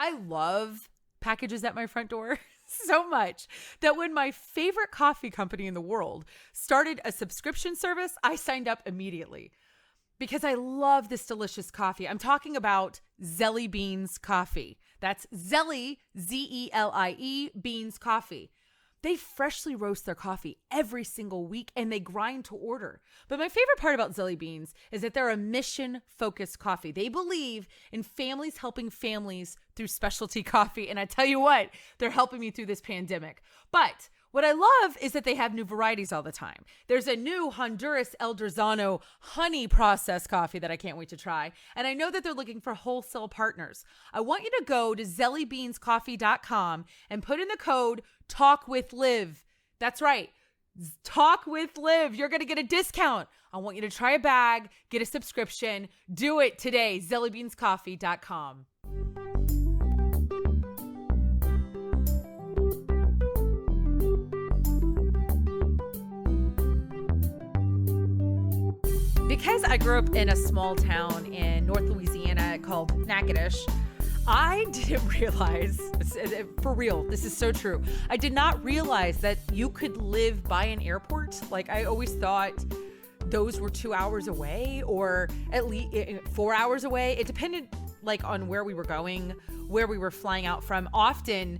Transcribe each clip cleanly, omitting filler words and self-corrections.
I love packages at my front door so much that when my favorite coffee company in the world started a subscription service, I signed up immediately because I love this delicious coffee. I'm talking about Zelly Beans Coffee. That's Zelly, Zelie, Beans Coffee. They freshly roast their coffee every single week and they grind to order. But my favorite part about Zelly Beans is that they're a mission-focused coffee. They believe in families helping families through specialty coffee. And I tell you what, they're helping me through this pandemic. But what I love is that they have new varieties all the time. There's a new Honduras El Drazano honey processed coffee that I can't wait to try. And I know that they're looking for wholesale partners. I want you to go to zellybeanscoffee.com and put in the code TALKWITHLIV. That's right. Talk with Liv. You're going to get a discount. I want you to try a bag, get a subscription. Do it today. zellybeanscoffee.com. Because I grew up in a small town in North Louisiana called Natchitoches, I didn't realize, for real, this is so true. I did not realize that you could live by an airport. Like, I always thought those were 2 hours away or at least 4 hours away. It depended like on where we were going, where we were flying out from. Often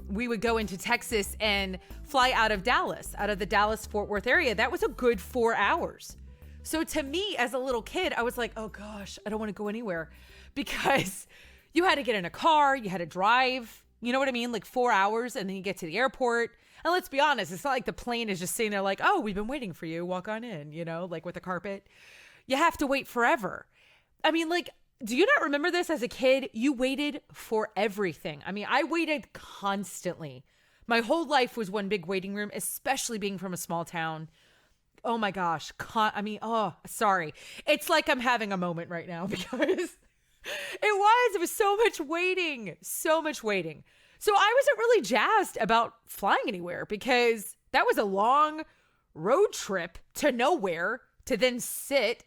we would go into Texas and fly out of Dallas, out of the Dallas-Fort Worth area. That was a good 4 hours. So to me, as a little kid, I was like, oh gosh, I don't want to go anywhere because you had to get in a car, you had to drive, you know what I mean? Like 4 hours and then you get to the airport. And let's be honest, it's not like the plane is just sitting there like, oh, we've been waiting for you, walk on in, you know, like with a carpet. You have to wait forever. I mean, like, do you not remember this as a kid? You waited for everything. I mean, I waited constantly. My whole life was one big waiting room, especially being from a small town. Oh my gosh. Sorry. It's like I'm having a moment right now because it was so much waiting, so much waiting. So I wasn't really jazzed about flying anywhere because that was a long road trip to nowhere to then sit.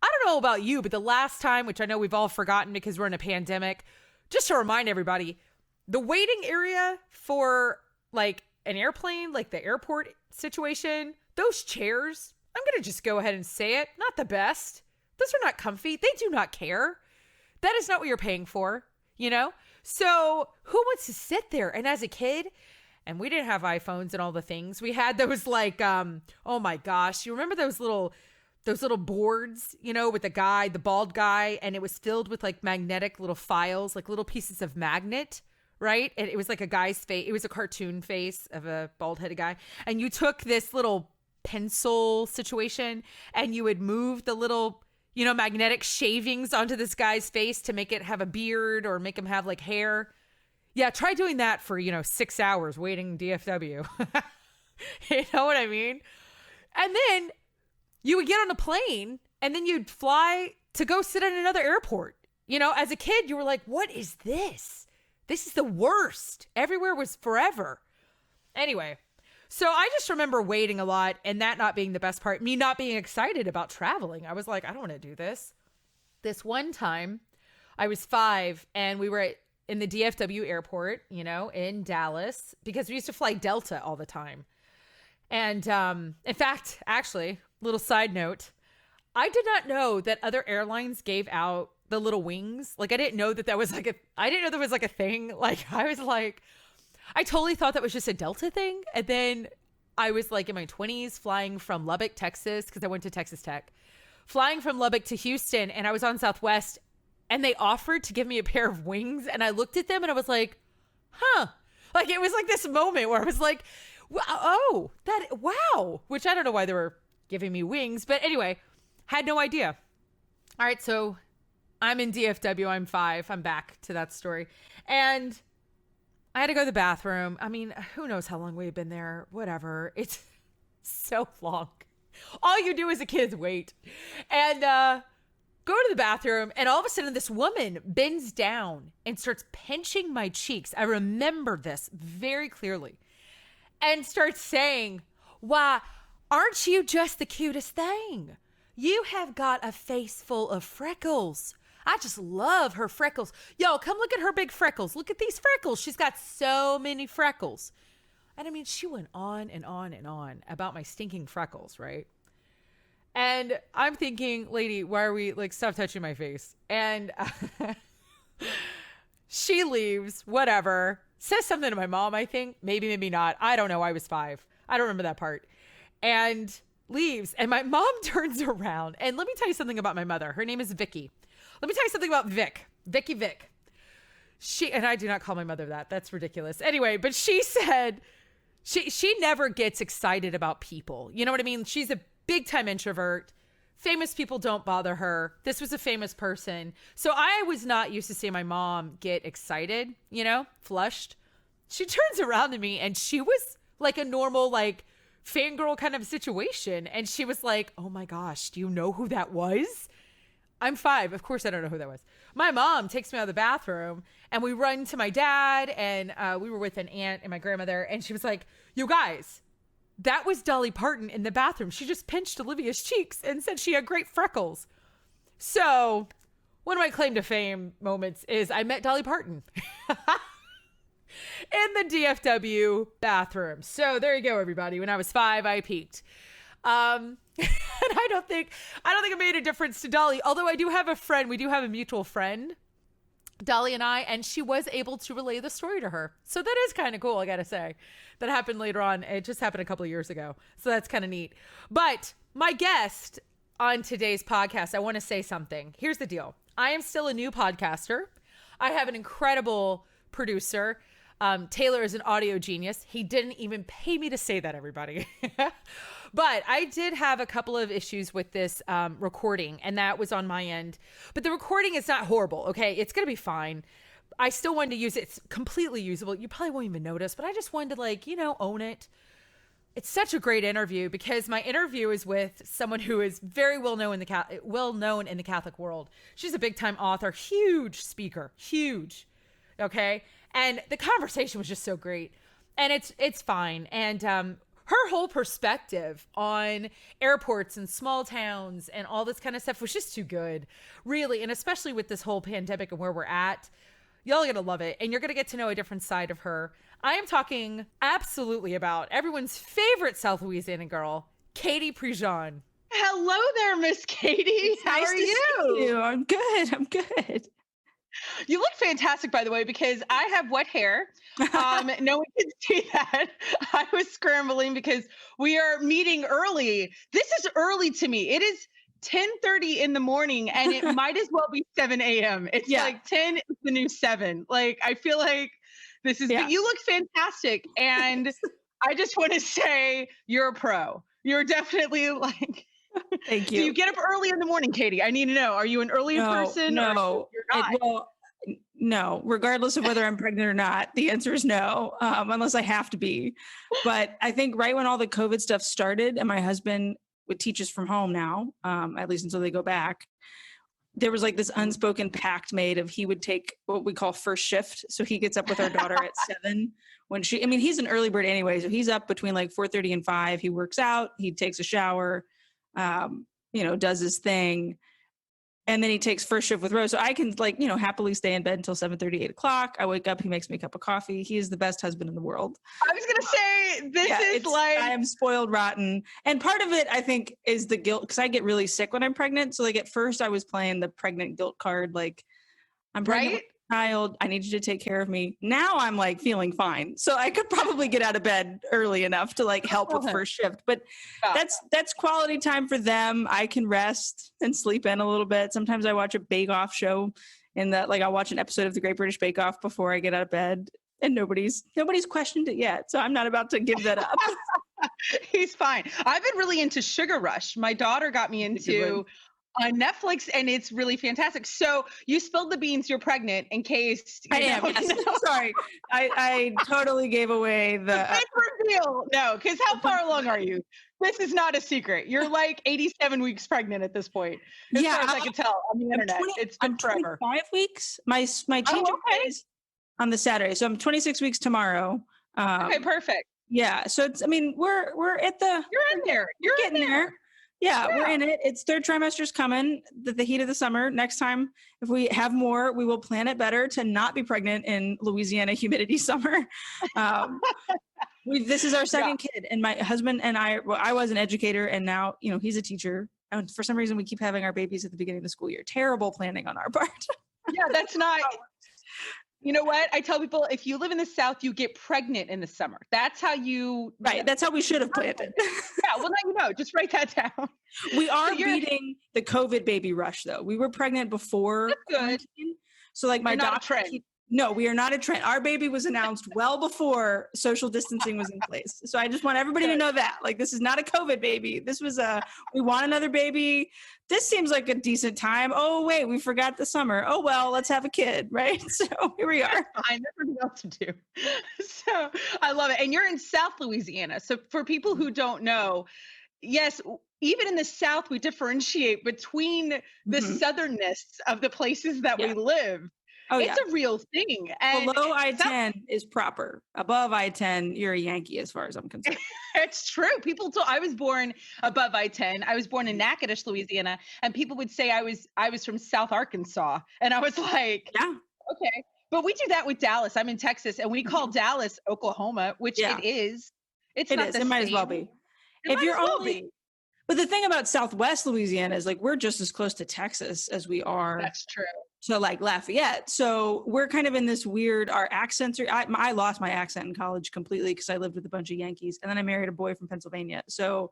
I don't know about you, but the last time, which I know we've all forgotten because we're in a pandemic, just to remind everybody, the waiting area for like an airplane, like the airport situation, those chairs, I'm going to just go ahead and say it, not the best. Those are not comfy. They do not care. That is not what you're paying for, you know? So who wants to sit there? And as a kid, and we didn't have iPhones and all the things, we had those like, oh my gosh, you remember those little boards, you know, with the bald guy, and it was filled with like magnetic little files, like little pieces of magnet, right? And it was like a guy's face. It was a cartoon face of a bald headed guy. And you took this little pencil situation and you would move the little, you know, magnetic shavings onto this guy's face to make it have a beard or make him have like hair. Yeah, try doing that for, 6 hours waiting DFW. You know what I mean? And then you would get on a plane and then you'd fly to go sit at another airport. You know, as a kid, you were like, what is this? This is the worst. Everywhere was forever. Anyway, so I just remember waiting a lot and that not being the best part, me not being excited about traveling. I was like, I don't want to do this. This one time I was 5 and we were in the DFW airport, in Dallas, because we used to fly Delta all the time. And in fact, actually, little side note, I did not know that other airlines gave out the little wings. Like, I didn't know that was like a thing. Like, I totally thought that was just a Delta thing. And then I was like in my 20s flying from Lubbock, Texas, because I went to Texas Tech, flying from Lubbock to Houston, and I was on Southwest, and they offered to give me a pair of wings. And I looked at them and I was like, huh. Like, it was like this moment where I was like, wow, which I don't know why they were giving me wings. But anyway, had no idea. All right, so I'm in DFW. I'm 5. I'm back to that story. And I had to go to the bathroom. I mean, who knows how long we've been there? Whatever. It's so long. All you do as a kid is wait. And go to the bathroom. And all of a sudden, this woman bends down and starts pinching my cheeks. I remember this very clearly. And starts saying, why, aren't you just the cutest thing? You have got a face full of freckles. I just love her freckles. Yo, come look at her big freckles. Look at these freckles. She's got so many freckles. And I mean, she went on and on and on about my stinking freckles, right? And I'm thinking, lady, why are we like, stop touching my face? And she leaves, whatever, says something to my mom, I think. Maybe not. I don't know. I was 5. I don't remember that part. And leaves. And my mom turns around. And let me tell you something about my mother. Her name is Vicky. Let me tell you something about Vic. Vic. And I do not call my mother that. That's ridiculous. Anyway, but she said she never gets excited about people. You know what I mean? She's a big time introvert. Famous people don't bother her. This was a famous person. So I was not used to seeing my mom get excited, flushed. She turns around to me and she was like a normal, like, fangirl kind of situation. And she was like, oh my gosh, do you know who that was? I'm 5. Of course I don't know who that was. My mom takes me out of the bathroom and we run to my dad, and we were with an aunt and my grandmother. And she was like, you guys, that was Dolly Parton in the bathroom. She just pinched Olivia's cheeks and said she had great freckles. So one of my claim to fame moments is I met Dolly Parton in the DFW bathroom. So there you go, everybody. When I was 5, I peaked. And I don't think it made a difference to Dolly. Although I do have a friend. We do have a mutual friend, Dolly and I, and she was able to relay the story to her. So that is kind of cool, I gotta say. That happened later on. It just happened a couple of years ago. So that's kind of neat. But my guest on today's podcast, I want to say something. Here's the deal. I am still a new podcaster. I have an incredible producer. Taylor is an audio genius. He didn't even pay me to say that, everybody. But I did have a couple of issues with this recording, and that was on my end. But the recording is not horrible, okay? It's going to be fine. I still wanted to use it. It's completely usable. You probably won't even notice, but I just wanted to, like, own it. It's such a great interview because my interview is with someone who is very well known in the Catholic world. She's a big time author, huge speaker, huge. Okay. And the conversation was just so great, and it's fine. And, her whole perspective on airports and small towns and all this kind of stuff was just too good, really. And especially with this whole pandemic and where we're at, y'all are going to love it. And you're going to get to know a different side of her. I am talking absolutely about everyone's favorite South Louisiana girl, Katie Prejean. Hello there, Miss Katie. How are you? See you? I'm good. You look fantastic, by the way, because I have wet hair. No one can see that. I was scrambling because we are meeting early. This is early to me. It is 10:30 in the morning, and it might as well be 7 a.m. It's like 10 is the new 7. Like, I feel like this is, but you look fantastic. And I just want to say you're a pro. You're definitely like, thank you. Do you get up early in the morning, Katie? I need to know. Are you an early person? No, you're not? No, regardless of whether I'm pregnant or not, the answer is no, unless I have to be. But I think right when all the COVID stuff started, and my husband would teach us from home now, at least until they go back, there was like this unspoken pact made of he would take what we call first shift. So he gets up with our daughter at 7 when he's an early bird anyway. So he's up between like 4:30 and 5. He works out, he takes a shower, does his thing. And then he takes first shift with Rose. So I can happily stay in bed until 7:30, 8 o'clock. I wake up, he makes me a cup of coffee. He is the best husband in the world. I was going to say, I am spoiled rotten. And part of it, I think, is the guilt, because I get really sick when I'm pregnant. So like at first I was playing the pregnant guilt card. Like, I'm pregnant with a child. I need you to take care of me. Now I'm like feeling fine. So I could probably get out of bed early enough to like help with first shift. But that's quality time for them. I can rest and sleep in a little bit. Sometimes I watch a Bake Off show I'll watch an episode of the Great British Bake Off before I get out of bed, and nobody's questioned it yet. So I'm not about to give that up. He's fine. I've been really into Sugar Rush. My daughter got me into on Netflix, and it's really fantastic. So you spilled the beans. You're pregnant, in case I am. Yes. Sorry, I totally gave away the reveal. No, because how far along are you? This is not a secret. You're like 87 weeks pregnant at this point. As far as I can tell on the internet. It's been forever. 25 weeks. My change of days on the Saturday, so I'm 26 weeks tomorrow. Okay, perfect. Yeah, so it's. We're at the. You're in there. You're getting there. Yeah, we're in it. It's third trimester's coming, the heat of the summer. Next time, if we have more, we will plan it better to not be pregnant in Louisiana humidity summer. This is our second kid, and my husband and I was an educator, and now, he's a teacher. And for some reason, we keep having our babies at the beginning of the school year. Terrible planning on our part. Yeah, that's not. You know what? I tell people, if you live in the South, you get pregnant in the summer. That's how you. Right. That's how we should have planned it. Yeah. Well, now just write that down. We are beating the COVID baby rush, though. We were pregnant before quarantine. So like my doctor. No, we are not a trend. Our baby was announced well before social distancing was in place. So I just want everybody to know that. Like, this is not a COVID baby. This was we want another baby. This seems like a decent time. Oh, wait, we forgot the summer. Oh, well, let's have a kid, right? So here we are. Fine, there's nothing else to do. So I love it. And you're in South Louisiana. So for people who don't know, yes, even in the South, we differentiate between the southernness of the places that we live. Oh, it's a real thing. And below I-10 is proper. Above I-10, you're a Yankee as far as I'm concerned. It's true. I was born above I-10. I was born in Natchitoches, Louisiana, and people would say I was from South Arkansas. And I was like, yeah, okay. But we do that with Dallas. I'm in Texas, and we call Dallas Oklahoma, which it is. It's not the same. It might as well be. If you're only But the thing about Southwest Louisiana is like, we're just as close to Texas as we are. That's true. To like Lafayette. So we're kind of in this weird, our accents are, I lost my accent in college completely because I lived with a bunch of Yankees, and then I married a boy from Pennsylvania. So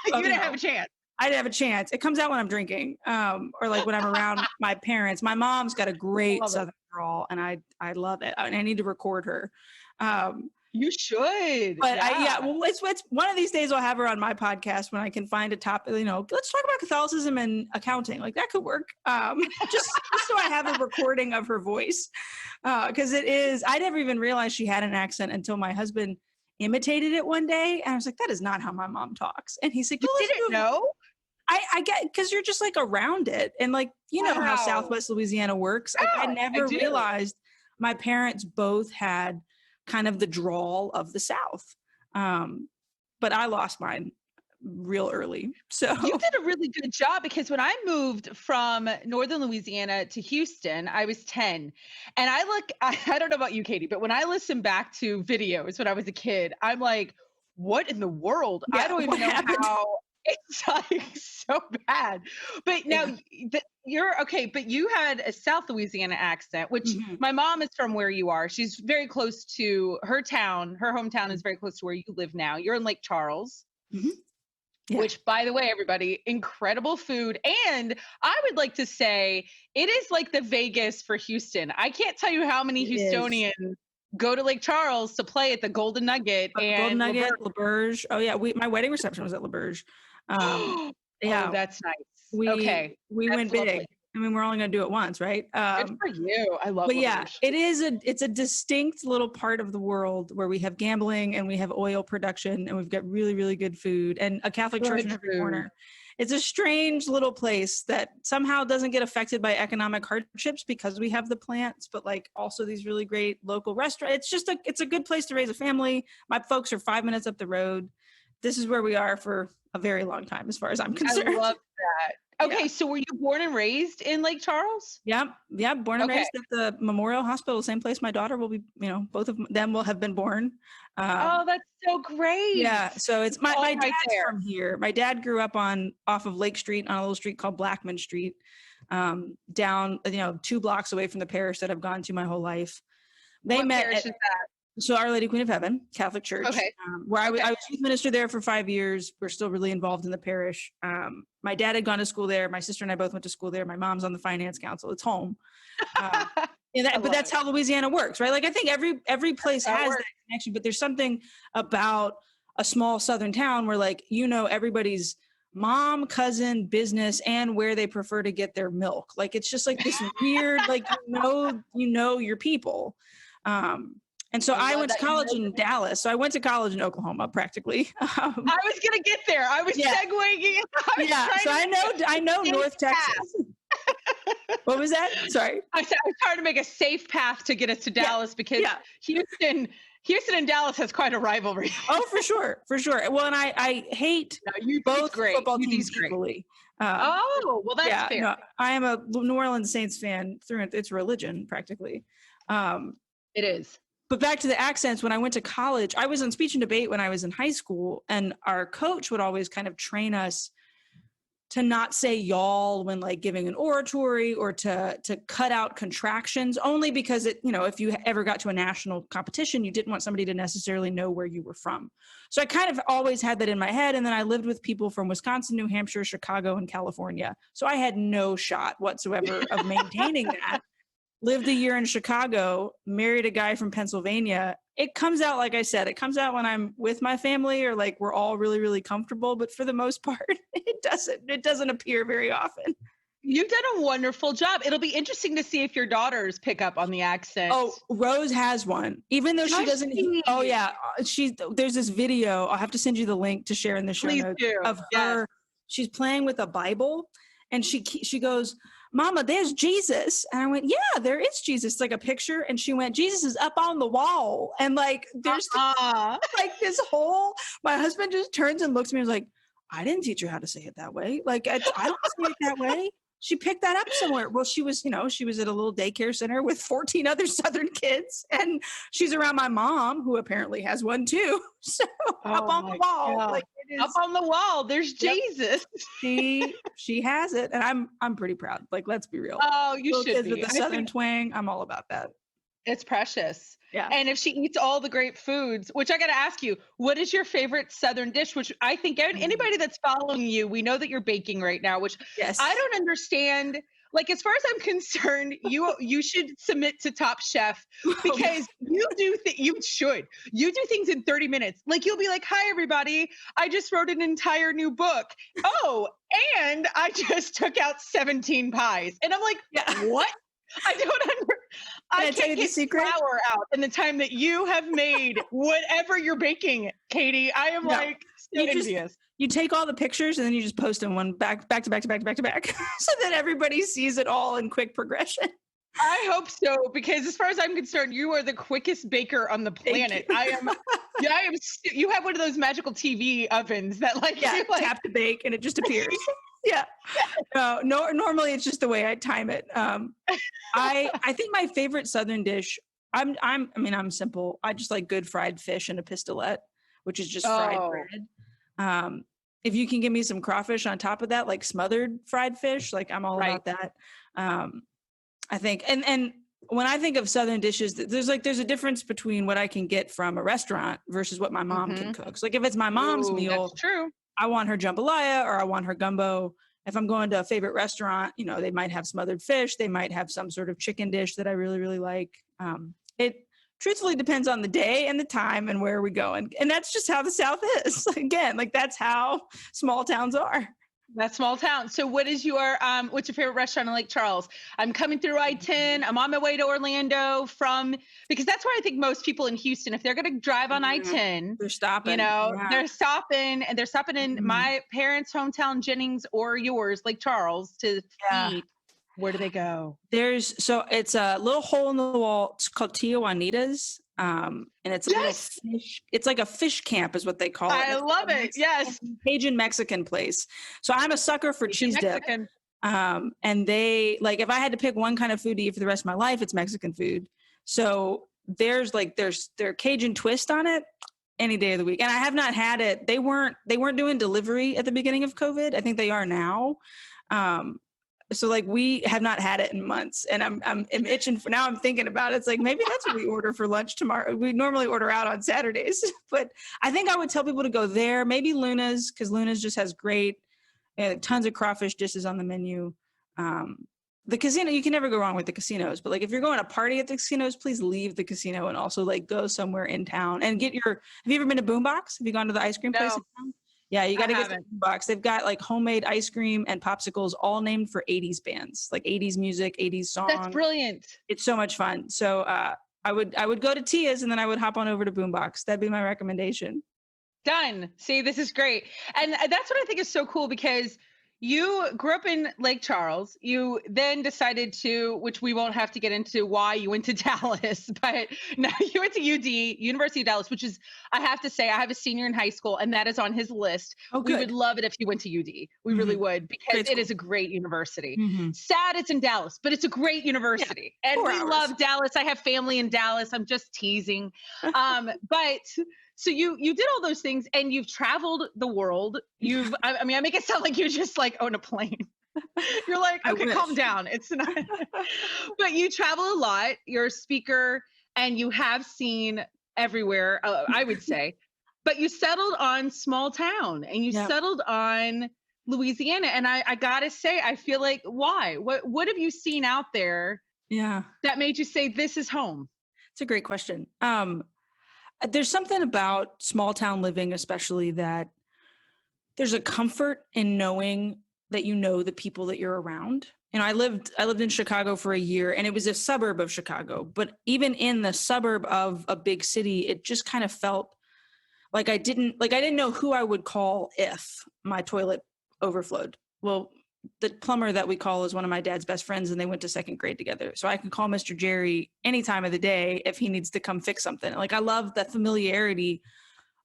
you didn't have a chance. I didn't have a chance. It comes out when I'm drinking, or like when I'm around my parents. My mom's got a great Southern drawl, and I love it. And I need to record her. You should. But well, it's one of these days I'll have her on my podcast when I can find a topic, let's talk about Catholicism and accounting. Like, that could work. Just so I have a recording of her voice. Because I never even realized she had an accent until my husband imitated it one day. And I was like, that is not how my mom talks. And he said, you didn't know? I get, because you're just like around it. And like, know how Southwest Louisiana works. I never realized my parents both had kind of the drawl of the South. But I lost mine real early. So you did a really good job, because when I moved from Northern Louisiana to Houston, I was 10. And I don't know about you, Katie, but when I listen back to videos when I was a kid, I'm like, what in the world? I don't even know how. It's like so bad. But now you're okay, but you had a South Louisiana accent, which my mom is from where you are. She's very close to her town. Her hometown is very close to where you live now. You're in Lake Charles, which, by the way, everybody, incredible food. And I would like to say it is like the Vegas for Houston. I can't tell you how many Houstonians go to Lake Charles to play at the Golden Nugget and LaBerge. Oh yeah, my wedding reception was at LaBerge. Oh, that's nice. We went big. I mean, we're only going to do it once, right? Good for you. I love it. But it's a distinct little part of the world where we have gambling and we have oil production and we've got really, really good food and a Catholic church in every corner. It's a strange little place that somehow doesn't get affected by economic hardships because we have the plants, but like also these really great local restaurants. It's a good place to raise a family. My folks are 5 minutes up the road. This is where we are for a very long time, as far as I'm concerned. I love that. Okay, so were you born and raised in Lake Charles? Yeah, born and raised at the Memorial Hospital, same place my daughter will be, both of them will have been born. That's so great. Yeah, so it's my dad's from here. My dad grew up off of Lake Street on a little street called Blackman Street, down 2 blocks away from the parish that I've gone to my whole life. What parish is that? So Our Lady Queen of Heaven, Catholic Church, where I was youth minister there for 5 years. We're still really involved in the parish. My dad had gone to school there. My sister and I both went to school there. My mom's on the finance council. It's home. But that's how Louisiana works, right? Like, I think every place has that connection, but there's something about a small Southern town where everybody's mom, cousin, business, and where they prefer to get their milk. Like, it's just like this weird, your people. And so I went to college in Dallas. So I went to college in Oklahoma, practically. I was going to get there. I was segueing. So I know North Texas. What was that? Sorry. I was trying to make a safe path to get us to Dallas because Houston Houston and Dallas has quite a rivalry. Oh, for sure. For sure. Well, and I hate both football teams equally. Well, that's fair. No, I am a New Orleans Saints fan through it's religion practically. It is. But back to the accents, when I went to college, I was on speech and debate when I was in high school, and our coach would always kind of train us to not say y'all when like giving an oratory, or to cut out contractions, only because it, if you ever got to a national competition, you didn't want somebody to necessarily know where you were from. So I kind of always had that in my head. And then I lived with people from Wisconsin, New Hampshire, Chicago, and California. So I had no shot whatsoever of maintaining that. Lived a year in Chicago, married a guy from Pennsylvania. It comes out, like I said, it comes out when I'm with my family or like we're all really, really comfortable. But for the most part, it doesn't appear very often. You've done a wonderful job. It'll be interesting to see if your daughters pick up on the accent. Oh, Rose has one, even though she doesn't. Oh yeah. There's this video. I'll have to send you the link to share in the show notes of her. She's playing with a Bible and she goes, "Mama, there's Jesus." And I went, "Yeah, there is Jesus." It's like a picture. And she went, "Jesus is up on the wall." And like, there's like this whole, my husband just turns and looks at me and was like, "I didn't teach her how to say it that way. Like, I don't say it that way." She picked that up somewhere. Well, she was at a little daycare center with 14 other Southern kids. And she's around my mom, who apparently has one too. So up on the wall. Like, up on the wall, there's Jesus. She has it. And I'm pretty proud. Like, let's be real. Oh, you little should kids be. With the Southern twang, I'm all about that. It's precious. Yeah. And if she eats all the great foods, which I got to ask you, what is your favorite Southern dish? Which I think anybody that's following you, we know that you're baking right now, which I don't understand. Like, as far as I'm concerned, you should submit to Top Chef because you do things in 30 minutes. Like, you'll be like, "Hi, everybody. I just wrote an entire new book. Oh, and I just took out 17 pies." And I'm like, what? I don't I can't get flour out in the time that you have made whatever you're baking, Katie. I am like so envious. You take all the pictures and then you just post them one back to back so that everybody sees it all in quick progression. I hope so, because as far as I'm concerned, you are the quickest baker on the planet. I am. You have one of those magical TV ovens that tap to bake and it just appears. Yeah. No, normally it's just the way I time it. I think my favorite Southern dish, I'm simple. I just like good fried fish and a pistolette, which is just fried bread. If you can give me some crawfish on top of that, like smothered fried fish, like I'm all about that. I think, and when I think of Southern dishes, there's a difference between what I can get from a restaurant versus what my mom can cook. So like if it's my mom's meal, that's true. I want her jambalaya or I want her gumbo. If I'm going to a favorite restaurant, they might have smothered fish. They might have some sort of chicken dish that I really, really like. It truthfully depends on the day and the time and where we go. And that's just how the South is. Again, like that's how small towns are. That small town. So what's your favorite restaurant in Lake Charles? I'm coming through I-10. I'm on my way to Orlando because that's where I think most people in Houston, if they're going to drive on I-10, they're stopping. They're stopping in my parents' hometown, Jennings, or yours, Lake Charles, to eat. Where do they go? It's a little hole in the wall. It's called Tio Juanita's. And it's a little fish. It's like a fish camp is what they call it. I love it. Yes. Prejean Mexican place. So I'm a sucker for cheese dip. And they if I had to pick one kind of food to eat for the rest of my life, it's Mexican food. So there's their Cajun twist on it any day of the week. And I have not had it. They weren't doing delivery at the beginning of COVID. I think they are now. So we have not had it in months, and I'm itching for now. I'm thinking about it. It's like maybe that's what we order for lunch tomorrow. We normally order out on Saturdays, but I think I would tell people to go there. Maybe Luna's, because Luna's just has great, tons of crawfish dishes on the menu. The casino, you can never go wrong with the casinos. But if you're going to party at the casinos, please leave the casino and also go somewhere in town and get your. Have you ever been to Boombox? Have you gone to the ice cream place in town? Yeah, you got to get the box. They've got homemade ice cream and popsicles, all named for 80s bands, 80s music, 80s songs. That's brilliant. It's so much fun. So I would go to Tia's and then I would hop on over to Boombox. That'd be my recommendation. Done. See, this is great. And that's what I think is so cool because you grew up in Lake Charles. You then decided to, which we won't have to get into why you went to Dallas, but now you went to UD, University of Dallas, which is, I have to say, I have a senior in high school, and that is on his list. Oh, We good. would love it if you went to UD. We really would, because Great it is school. a great university. Mhm. Sad it's in Dallas, but it's a great university. And 4 we hours. love Dallas. I have family in Dallas. I'm just teasing. But so you did all those things, and you've traveled the world. I mean, I make it sound like you just like own a plane. You're like, I okay, wish. calm down. It's not. But you travel a lot. You're a speaker, and you have seen everywhere, I would say. But you settled on small town, and you Yep. settled on Louisiana. And I gotta say, I feel like, why? What have you seen out there Yeah. that made you say this is home? It's a great question. There's something about small town living, especially, that there's a comfort in knowing that you know the people that you're around. You know, I lived in Chicago for a year, and it was a suburb of Chicago, but even in the suburb of a big city, it just kind of felt like I didn't know who I would call if my toilet overflowed. Well, the plumber that we call is one of my dad's best friends, and they went to second grade together. So I can call Mr. Jerry any time of the day if he needs to come fix something. Like, I love that familiarity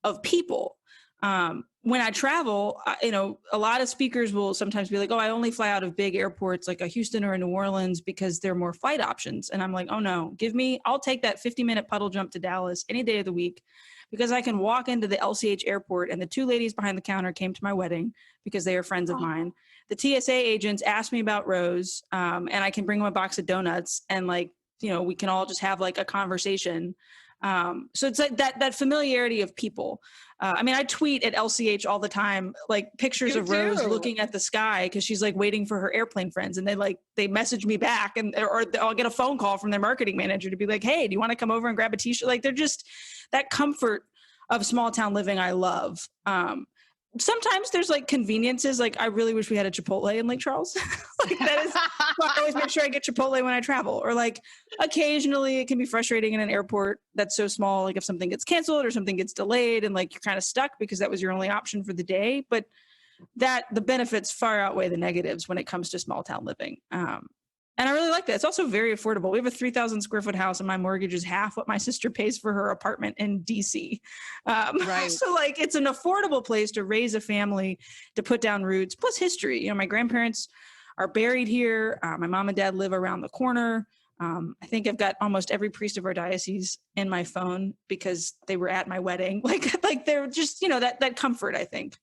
of people. When I travel, a lot of speakers will sometimes be like, oh, I only fly out of big airports like a Houston or a New Orleans because there are more flight options. And I'm like, oh no, I'll take that 50-minute puddle jump to Dallas any day of the week, because I can walk into the LCH airport, and the 2 ladies behind the counter came to my wedding because they are friends of mine. The TSA agents asked me about Rose, and I can bring them a box of donuts, and we can all just have like a conversation. So it's like that familiarity of people. I mean, I tweet at LCH all the time, like pictures of Rose looking at the sky because she's like waiting for her airplane friends, and they message me back, or I'll get a phone call from their marketing manager to be like, hey, do you want to come over and grab a t-shirt? Like, they're just that comfort of small town living I love. Sometimes there's like conveniences. Like, I really wish we had a Chipotle in Lake Charles. Like, that is, I always make sure I get Chipotle when I travel. Or like occasionally it can be frustrating in an airport that's so small. Like if something gets canceled or something gets delayed and like you're kind of stuck because that was your only option for the day. But the benefits far outweigh the negatives when it comes to small town living. And I really like that. It's also very affordable. We have a 3,000 square foot house, and my mortgage is half what my sister pays for her apartment in DC. Right. So like, it's an affordable place to raise a family, to put down roots, plus history. You know, my grandparents are buried here. My mom and dad live around the corner. I think I've got almost every priest of our diocese in my phone because they were at my wedding. Like they're just, that comfort, I think.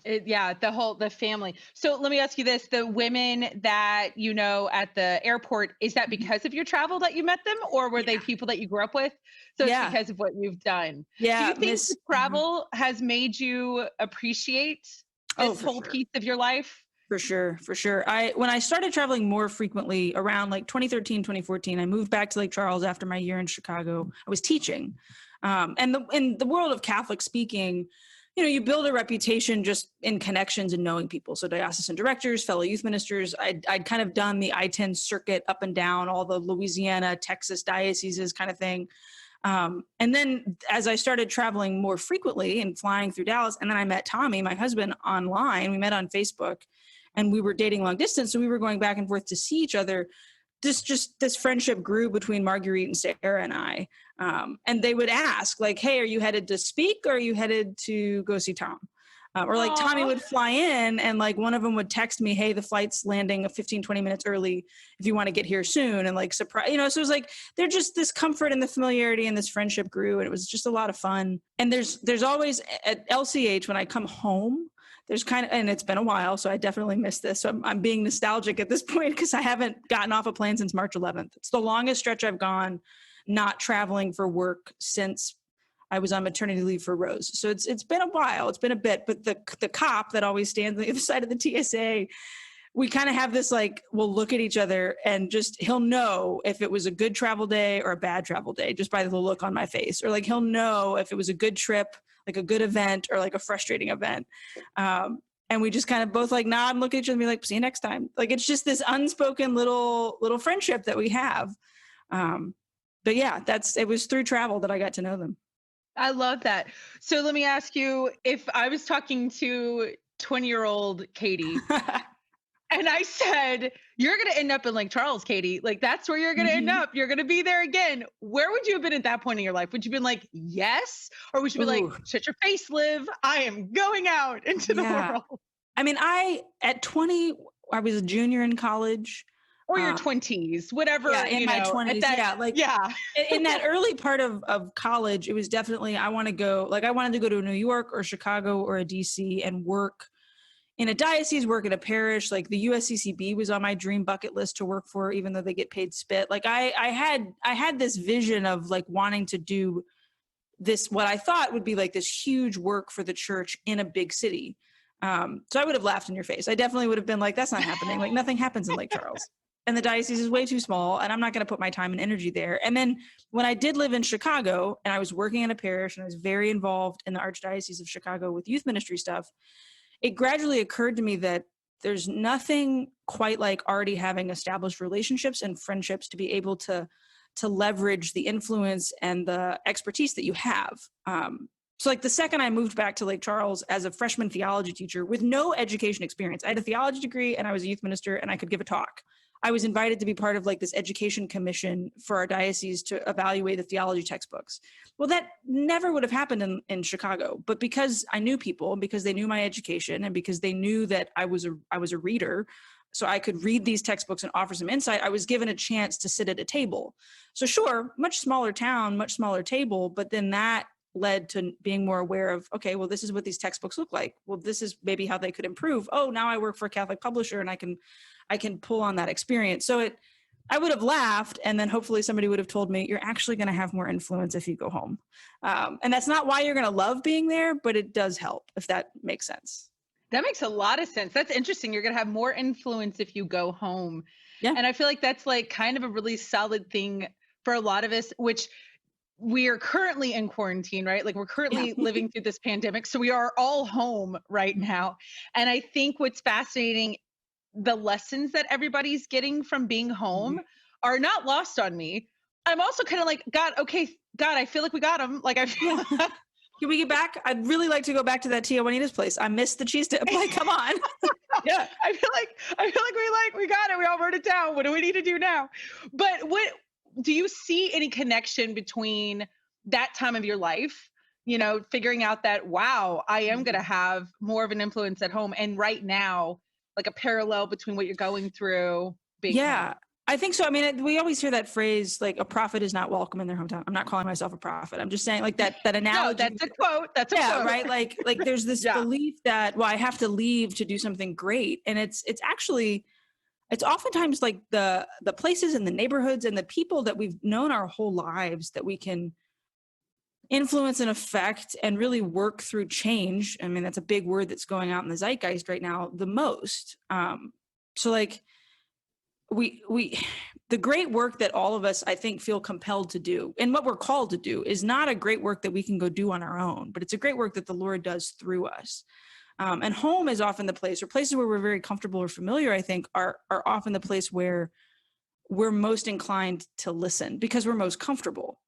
The family. So let me ask you this: the women that at the airport, is that because of your travel that you met them, or were they people that you grew up with? So it's because of what you've done. Yeah. Do you think the travel has made you appreciate this whole piece of your life? For sure. When I started traveling more frequently around like 2013, 2014, I moved back to Lake Charles after my year in Chicago. I was teaching. And in the world of Catholic speaking, you build a reputation just in connections and knowing people. So diocesan directors, fellow youth ministers, I'd kind of done the I-10 circuit up and down all the Louisiana, Texas dioceses kind of thing. And then as I started traveling more frequently and flying through Dallas, and then I met Tommy, my husband, online. We met on Facebook, and we were dating long distance. So we were going back and forth to see each other. This friendship grew between Marguerite and Sarah and I. And they would ask like, hey, are you headed to speak, or are you headed to go see Tom? Or like Tommy would fly in, and like one of them would text me, hey, the flight's landing 15, 20 minutes early if you want to get here soon. And like, surprise, so it was like, they're just this comfort and the familiarity, and this friendship grew, and it was just a lot of fun. And there's always at LCH, when I come home, there's and it's been a while, so I definitely miss this. So I'm being nostalgic at this point because I haven't gotten off a plane since March 11th. It's the longest stretch I've gone not traveling for work since I was on maternity leave for Rose. So it's been a while. It's been a bit. But the cop that always stands on the other side of the TSA, we kind of have this like, we'll look at each other and just, he'll know if it was a good travel day or a bad travel day just by the look on my face. Or like, he'll know if it was a good trip, like a good event, or like a frustrating event. And we just kind of both like nod and look at each other and be like, see you next time. Like, it's just this unspoken little friendship that we have. But yeah, it was through travel that I got to know them. I love that. So let me ask you, if I was talking to 20-year-old Katie. And I said, you're going to end up in Lake Charles, Katie. Like, that's where you're going to end up. You're going to be there again. Where would you have been at that point in your life? Would you have been like, yes? Or would you be like, shut your face, Liv. I am going out into the world. I mean, at 20, I was a junior in college. Or your 20s, whatever. Yeah, in my 20s. In that early part of college, it was definitely, I wanted to go to New York or Chicago or a DC and work in a diocese, work in a parish. Like the USCCB was on my dream bucket list to work for, even though they get paid spit. Like I had this vision of like wanting to do this, what I thought would be like this huge work for the church in a big city. So I would have laughed in your face. I definitely would have been like, that's not happening. Like nothing happens in Lake Charles. And the diocese is way too small, and I'm not going to put my time and energy there. And then when I did live in Chicago and I was working in a parish and I was very involved in the Archdiocese of Chicago with youth ministry stuff, it gradually occurred to me that there's nothing quite like already having established relationships and friendships to be able to leverage the influence and the expertise that you have. So like the second I moved back to Lake Charles as a freshman theology teacher with no education experience, I had a theology degree and I was a youth minister and I could give a talk. I was invited to be part of like this education commission for our diocese to evaluate the theology textbooks. Well, that never would have happened in Chicago, but because I knew people, because they knew my education, and because they knew that I was a reader, so I could read these textbooks and offer some insight, I was given a chance to sit at a table. So sure, much smaller town, much smaller table, but then that led to being more aware of, okay, well, this is what these textbooks look like. Well, this is maybe how they could improve. Oh, now I work for a Catholic publisher and I can pull on that experience. So I would have laughed, and then hopefully somebody would have told me, you're actually going to have more influence if you go home. And that's not why you're going to love being there, but it does help, if that makes sense. That makes a lot of sense. That's interesting. You're going to have more influence if you go home. Yeah. And I feel like that's like kind of a really solid thing for a lot of us, which we are currently in quarantine, right? Like we're currently living through this pandemic. So we are all home right now. And I think what's fascinating, the lessons that everybody's getting from being home are not lost on me. I'm also kind of like, God, I feel like we got them. Like I feel Can we get back? I'd really like to go back to that Tia Juanita's place. I missed the cheese dip. Like, come on. Yeah. I feel like we got it. We all wrote it down. What do we need to do now? But what do you see any connection between that time of your life, figuring out that, wow, I am going to have more of an influence at home, and right now, like a parallel between what you're going through being home? I think so. I mean, we always hear that phrase, like a prophet is not welcome in their hometown. I'm not calling myself a prophet. I'm just saying like that analogy. No, that's a quote. That's a quote. Right. Like there's this belief that, well, I have to leave to do something great. And it's oftentimes like the places and the neighborhoods and the people that we've known our whole lives that we can influence and affect and really work through change. I mean, that's a big word that's going out in the zeitgeist right now the most. So like the great work that all of us, I think, feel compelled to do, and what we're called to do, is not a great work that we can go do on our own, but it's a great work that the Lord does through us. And home is often the place, or places where we're very comfortable or familiar, I think, are often the place where we're most inclined to listen because we're most comfortable.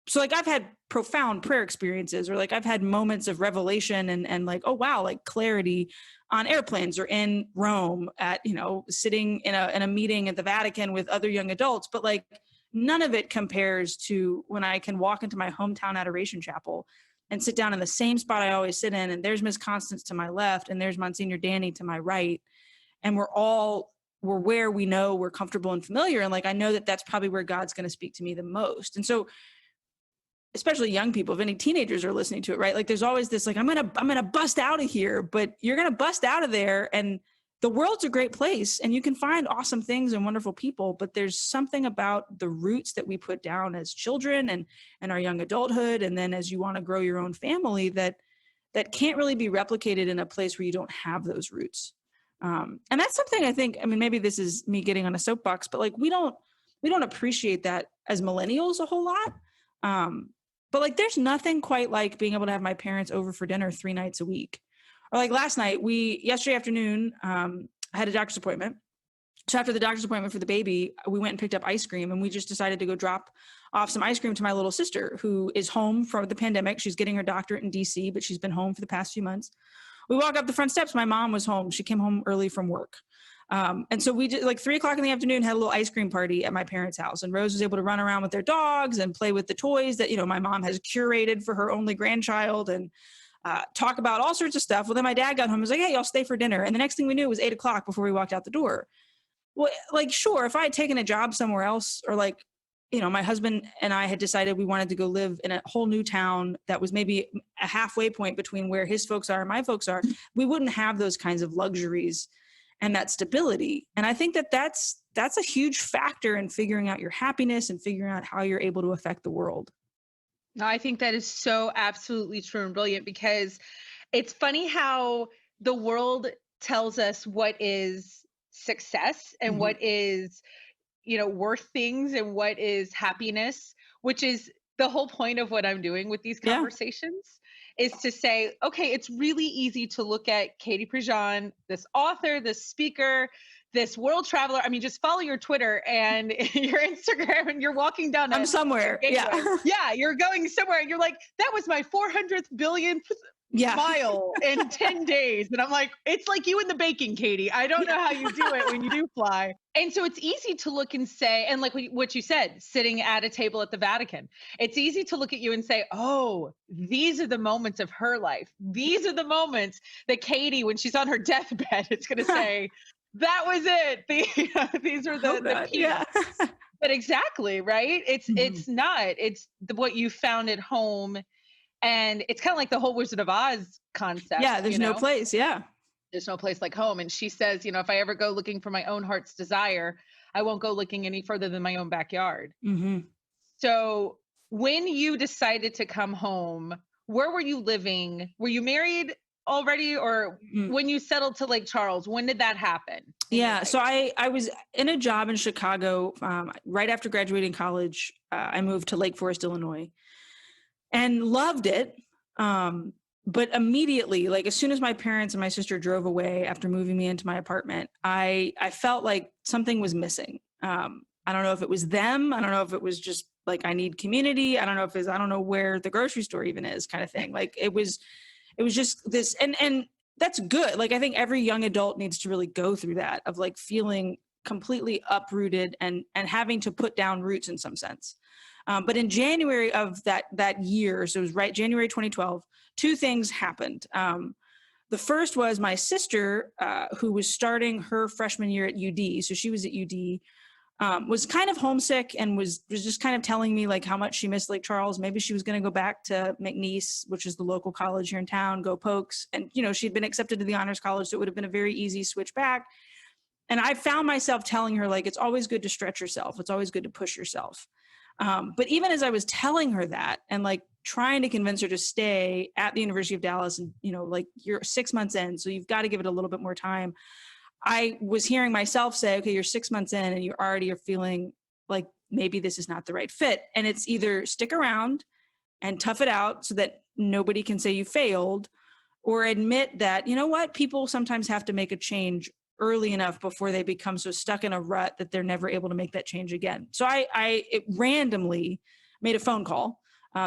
So like I've had profound prayer experiences, or like I've had moments of revelation and like, oh wow, like clarity on airplanes or in Rome at, sitting in a meeting at the Vatican with other young adults. But like none of it compares to when I can walk into my hometown adoration chapel and sit down in the same spot I always sit in. And there's Miss Constance to my left and there's Monsignor Danny to my right. And we're where we know we're comfortable and familiar. And like, I know that that's probably where God's going to speak to me the most. And so especially young people, if any teenagers are listening to it, right? Like there's always this, like, I'm going to bust out of here, but you're going to bust out of there. And the world's a great place and you can find awesome things and wonderful people, but there's something about the roots that we put down as children and our young adulthood. And then as you want to grow your own family, that can't really be replicated in a place where you don't have those roots. And that's something I think, I mean, maybe this is me getting on a soapbox, but like, we don't appreciate that as millennials a whole lot. But like, there's nothing quite like being able to have my parents over for dinner 3 nights a week. Or like last night, yesterday afternoon, I had a doctor's appointment. So after the doctor's appointment for the baby, we went and picked up ice cream, and we just decided to go drop off some ice cream to my little sister who is home from the pandemic. She's getting her doctorate in DC, but she's been home for the past few months. we walk up the front steps. My mom was home. She came home early from work. And so we did like 3:00 in the afternoon, had a little ice cream party at my parents' house, and Rose was able to run around with their dogs and play with the toys that, my mom has curated for her only grandchild, and talk about all sorts of stuff. Well, then my dad got home and was like, hey, I'll stay for dinner. And the next thing we knew, it was 8:00 before we walked out the door. Well, like, sure, if I had taken a job somewhere else, or like, my husband and I had decided we wanted to go live in a whole new town that was maybe a halfway point between where his folks are and my folks are, we wouldn't have those kinds of luxuries and that stability. And I think that that's a huge factor in figuring out your happiness and figuring out how you're able to affect the world. No, I think that is so absolutely true and brilliant, because it's funny how the world tells us what is success and what is, worth things and what is happiness, which is the whole point of what I'm doing with these conversations, is to say, okay, it's really easy to look at Katie Prejean, this author, this speaker, this world traveler. I mean, just follow your Twitter and your Instagram, and you're walking down. I'm somewhere. Yeah, you're going somewhere, and you're like, that was my 400th billionth mile in 10 days. And I'm like, it's like you in the baking, Katie. I don't know how you do it when you do fly. And so it's easy to look and say, and like what you said, sitting at a table at the Vatican, it's easy to look at you and say, oh, these are the moments of her life. These are the moments that Katie, when she's on her deathbed, it's going to say, that was it. These are the peaks. But exactly, right? It's not. It's what you found at home. And it's kind of like the whole Wizard of Oz concept. Yeah, there's no place. Yeah. There's no place like home. And she says, if I ever go looking for my own heart's desire, I won't go looking any further than my own backyard. So when you decided to come home, where were you living? Were you married already? Or when you settled to Lake Charles, when did that happen? Yeah. So I was in a job in Chicago right after graduating college. I moved to Lake Forest, Illinois, and loved it. But immediately, like as soon as my parents and my sister drove away after moving me into my apartment, I felt like something was missing. I don't know if it was them. I don't know if it was just like, I need community. I don't know where the grocery store even is, kind of thing. Like it was just this, and that's good. Like, I think every young adult needs to really go through that, of like feeling completely uprooted and having to put down roots in some sense. But in January of that year, so it was January 2012, two things happened. The first was my sister, who was starting her freshman year at UD, so she was at UD, was kind of homesick and was just kind of telling me like how much she missed Lake Charles. Maybe she was going to go back to McNeese, which is the local college here in town, go Pokes. And, she'd been accepted to the honors college, so it would have been a very easy switch back. And I found myself telling her, like, it's always good to stretch yourself. It's always good to push yourself. But even as I was telling her that and like trying to convince her to stay at the University of Dallas, and, like, you're 6 months in, so you've got to give it a little bit more time. I was hearing myself say, okay, you're 6 months in and you already are feeling like maybe this is not the right fit. And it's either stick around and tough it out so that nobody can say you failed, or admit that, what, people sometimes have to make a change early enough before they become so stuck in a rut that they're never able to make that change again. So I randomly made a phone call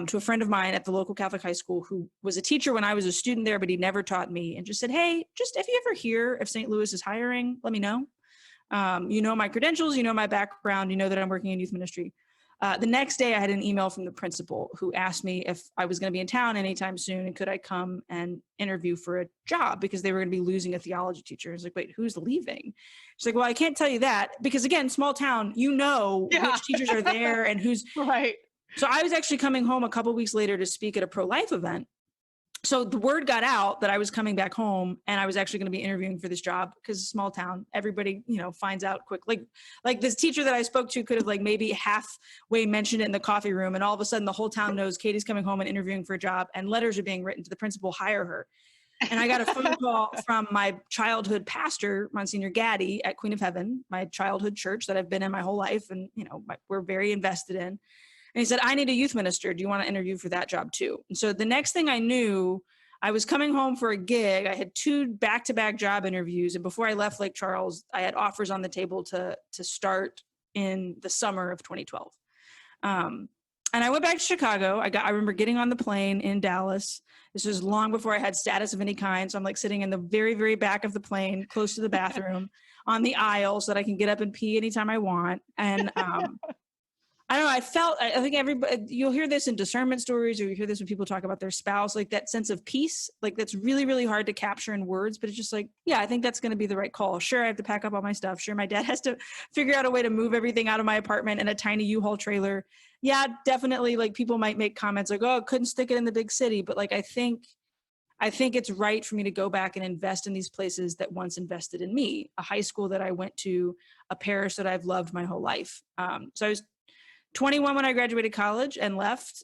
to a friend of mine at the local Catholic high school who was a teacher when I was a student there, but he never taught me, and just said, hey, just if you ever hear if St. Louis is hiring, let me know. My credentials, my background, that I'm working in youth ministry. The next day I had an email from the principal who asked me if I was going to be in town anytime soon and could I come and interview for a job, because they were going to be losing a theology teacher. I was like, wait, who's leaving? She's like, well, I can't tell you that, because again, small town, which teachers are there and who's right. So I was actually coming home a couple of weeks later to speak at a pro-life event. So the word got out that I was coming back home and I was actually going to be interviewing for this job, because small town, everybody, finds out quick. Like this teacher that I spoke to could have like maybe halfway mentioned it in the coffee room, and all of a sudden the whole town knows Katie's coming home and interviewing for a job, and letters are being written to the principal, hire her. And I got a phone call from my childhood pastor, Monsignor Gaddy at Queen of Heaven, my childhood church that I've been in my whole life and, we're very invested in. And he said, I need a youth minister. Do you want to interview for that job too? And so the next thing I knew, I was coming home for a gig. I had 2 back-to-back job interviews. And before I left Lake Charles, I had offers on the table to start in the summer of 2012. And I went back to Chicago. I remember getting on the plane in Dallas. This was long before I had status of any kind. So I'm like sitting in the very, very back of the plane, close to the bathroom on the aisle so that I can get up and pee anytime I want. And I don't know. I think everybody, you'll hear this in discernment stories, or you hear this when people talk about their spouse, like that sense of peace, like that's really, really hard to capture in words, but it's just like, yeah, I think that's going to be the right call. Sure, I have to pack up all my stuff. Sure, my dad has to figure out a way to move everything out of my apartment in a tiny U-Haul trailer. Yeah, definitely. Like people might make comments like, oh, couldn't stick it in the big city. But like, I think it's right for me to go back and invest in these places that once invested in me, a high school that I went to, a parish that I've loved my whole life. So I was 21 when I graduated college and left,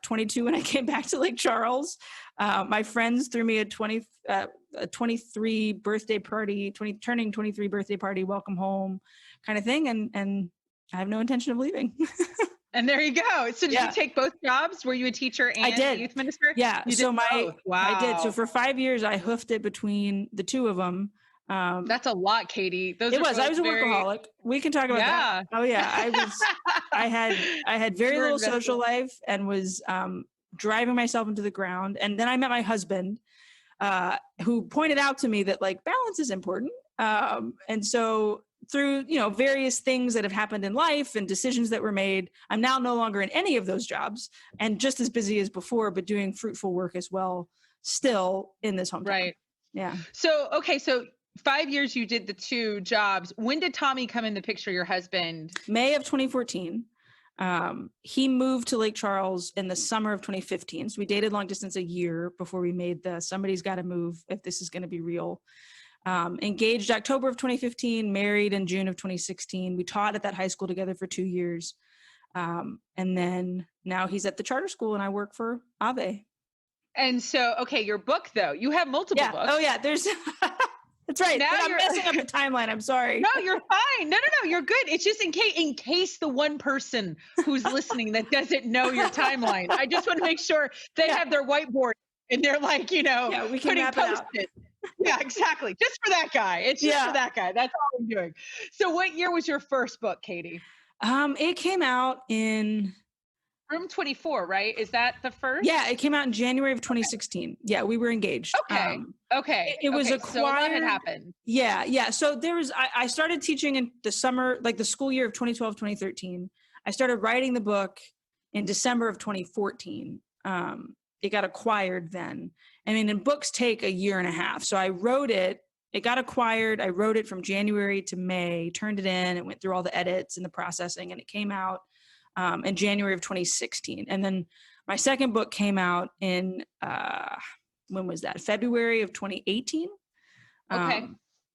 22 when I came back to Lake Charles. My friends threw me a 23 birthday party, turning 23 birthday party, welcome home kind of thing. And I have no intention of leaving. And there you go. So did you take both jobs? Were you a teacher and a youth minister? Yeah. Wow. I did. So for 5 years, I hoofed it between the two of them. That's a lot, Katie. I was a workaholic. We can talk about that. Oh yeah. I had very little social life and was driving myself into the ground. And then I met my husband, who pointed out to me that like balance is important. And so through, various things that have happened in life and decisions that were made, I'm now no longer in any of those jobs and just as busy as before, but doing fruitful work as well, still in this hometown. Right. Yeah. So 5 years you did the two jobs. When did Tommy come in the picture, your husband? May of 2014. He moved to Lake Charles in the summer of 2015. So we dated long distance a year before we made somebody's got to move if this is going to be real. Engaged October of 2015, married in June of 2016. We taught at that high school together for 2 years. And then now he's at the charter school and I work for Ave. And so, okay, your book though, you have multiple books. Oh yeah, there's... That's right. Now I'm messing up the timeline. I'm sorry. No, you're fine. No, you're good. It's just in case the one person who's listening that doesn't know your timeline. I just want to make sure they have their whiteboard and they're like, we can putting Post-it. Yeah, exactly. Just for that guy. It's just for that guy. That's all I'm doing. So what year was your first book, Katie? It came out in Room 24, right? Is that the first? Yeah, it came out in January of 2016. Yeah, we were engaged. Okay. It was acquired. So what had happened? Yeah. So I started teaching in the summer, like the school year of 2012, 2013. I started writing the book in December of 2014. It got acquired then. And books take a year and a half. So I wrote it. It got acquired. I wrote it from January to May, turned it in, and went through all the edits and the processing, and it came out in January of 2016. And then my second book came out in, when was that? February of 2018. Okay.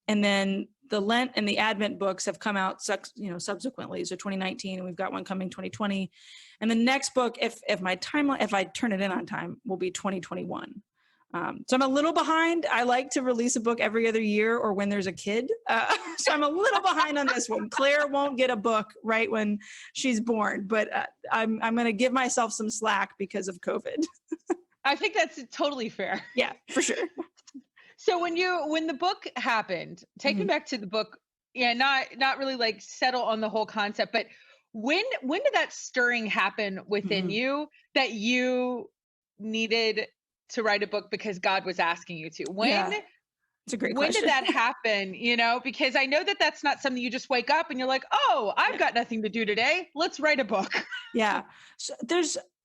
And then the Lent and the Advent books have come out, subsequently. So 2019, and we've got one coming 2020. And the next book, if I turn it in on time, will be 2021. So I'm a little behind. I like to release a book every other year or when there's a kid. So I'm a little behind on this one. Claire won't get a book right when she's born, but I'm going to give myself some slack because of COVID. I think that's totally fair. Yeah, for sure. So when the book happened, take me back to the book. Yeah, not really like settle on the whole concept, but when did that stirring happen within you that you needed to write a book because God was asking you to? It's a great question. When did that happen? Because I know that that's not something you just wake up and you're like, oh, I've got nothing to do today. Let's write a book. Yeah. So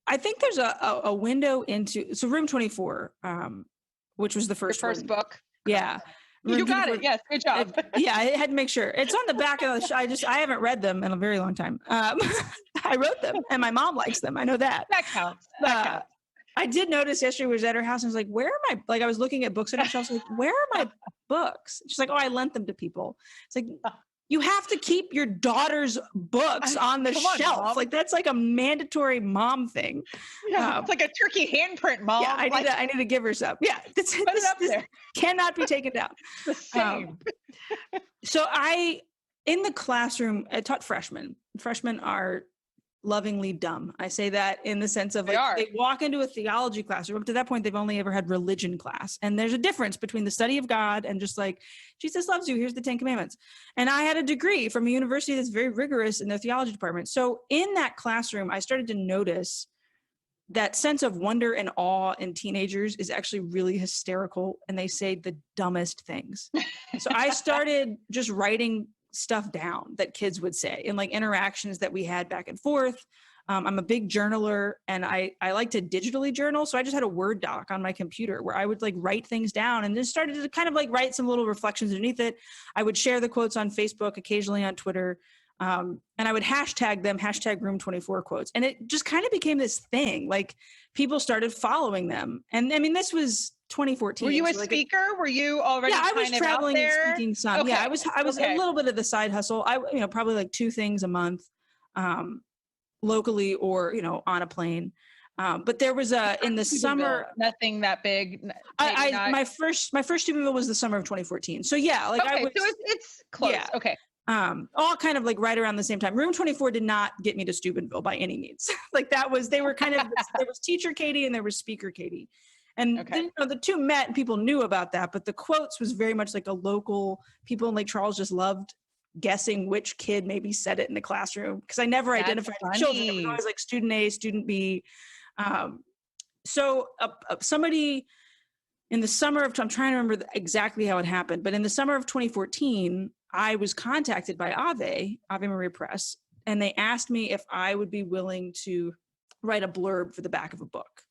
I think there's a window into, so Room 24, which was the first book. Yeah. You got it. Yes. Good job. I had to make sure. It's on the back of the I haven't read them in a very long time. I wrote them and my mom likes them. I know that. That counts. I did notice yesterday, was at her house and I was like, where am I? Like, I was looking at books on her shelf. Like, where are my books? She's like, oh, I lent them to people. It's like, you have to keep your daughter's books on the shelf. Mom. Like, that's like a mandatory mom thing. Yeah, it's like a turkey handprint, Mom. Yeah, I need to give her some. Yeah, this cannot be taken down. The same. So in the classroom, I taught freshmen. Freshmen are lovingly dumb. I say that in the sense of like they walk into a theology classroom. Up to that point, they've only ever had religion class. And there's a difference between the study of God and just like, Jesus loves you, here's the 10 commandments. And I had a degree from a university that's very rigorous in their theology department. So in that classroom, I started to notice that sense of wonder and awe in teenagers is actually really hysterical. And they say the dumbest things. So I started just writing stuff down that kids would say and like interactions that we had back and forth. I'm a big journaler and I like to digitally journal. So I just had a Word doc on my computer where I would like write things down and just started to kind of like write some little reflections underneath it. I would share the quotes on Facebook, occasionally on Twitter. And I would hashtag them, hashtag room24 quotes. And it just kind of became this thing. Like people started following them. And I mean, this was 2014. Were you a speaker? Were you already? Yeah, I was traveling and speaking some. Okay. Yeah, I was a little bit of the side hustle. Probably like 2 things a month, locally or, on a plane. But there was in the summer, nothing that big. My first Steubenville was the summer of 2014. So yeah, like okay, so it's close. Yeah. Okay. All kind of like right around the same time. Room 24 did not get me to Steubenville by any means. Like they were kind of, there was teacher Katie and there was speaker Katie. And the two met and people knew about that, but the quotes was very much like a local, people in Lake Charles just loved guessing which kid maybe said it in the classroom. Cause I never identified children. It was always like student A, student B. So somebody in the summer of, I'm trying to remember exactly how it happened, but in the summer of 2014, I was contacted by Ave Maria Press, and they asked me if I would be willing to write a blurb for the back of a book.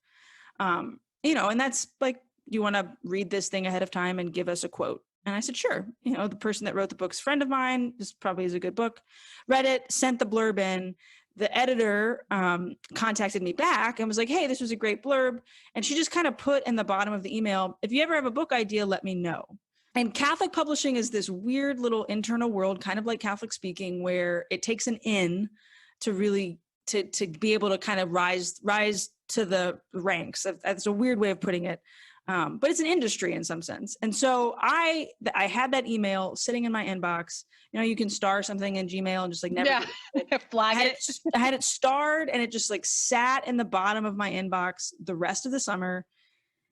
And that's like, do you want to read this thing ahead of time and give us a quote? And I said, sure. The person that wrote the book's a friend of mine. This probably is a good book. Read it, sent the blurb in. The editor contacted me back and was like, hey, this was a great blurb. And she just kind of put in the bottom of the email, if you ever have a book idea, let me know. And Catholic publishing is this weird little internal world, kind of like Catholic speaking, where it takes an in to really to be able to kind of rise to the ranks. That's a weird way of putting it. But it's an industry in some sense. And so I had that email sitting in my inbox. You can star something in Gmail and just like never flag it. I had it starred and it just like sat in the bottom of my inbox the rest of the summer.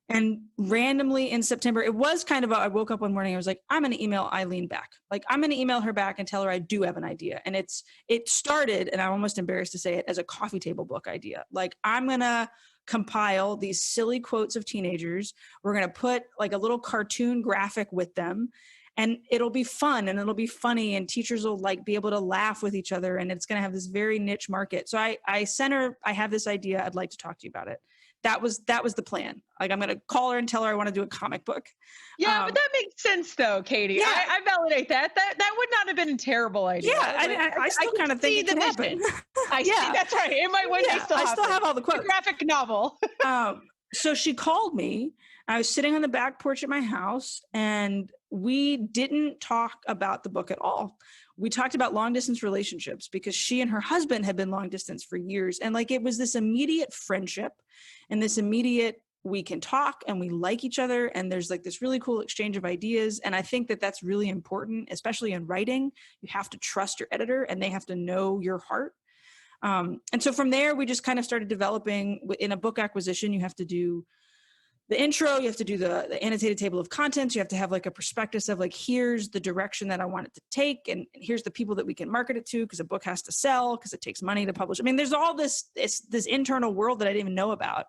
And randomly in September, it was kind of, I woke up one morning, I was like, I'm going to email Eileen back. Like, I'm going to email her back and tell her I do have an idea. And it started, and I'm almost embarrassed to say it, as a coffee table book idea. Like, I'm going to compile these silly quotes of teenagers. We're going to put like a little cartoon graphic with them. And it'll be fun and it'll be funny and teachers will like be able to laugh with each other. And it's going to have this very niche market. So I sent her, I have this idea. I'd like to talk to you about it. That was the plan. Like, I'm going to call her and tell her I want to do a comic book. Yeah, but that makes sense though, Katie. Yeah. I validate that. That would not have been a terrible idea. Yeah, I still kind of think it can happen. See, that's right. It might one day still happen. I still have all the quotes. A graphic novel. So she called me. I was sitting on the back porch at my house and we didn't talk about the book at all. We talked about long distance relationships because she and her husband had been long distance for years. And like, it was this immediate friendship and this immediate, we can talk and we like each other. And there's like this really cool exchange of ideas. And I think that that's really important, especially in writing. You have to trust your editor and they have to know your heart. And so from there, we just kind of started developing. In a book acquisition, you have to do the intro, you have to do the annotated table of contents. You have to have like a prospectus of like, here's the direction that I want it to take. And here's the people that we can market it to because a book has to sell because it takes money to publish. I mean, there's all this internal world that I didn't even know about.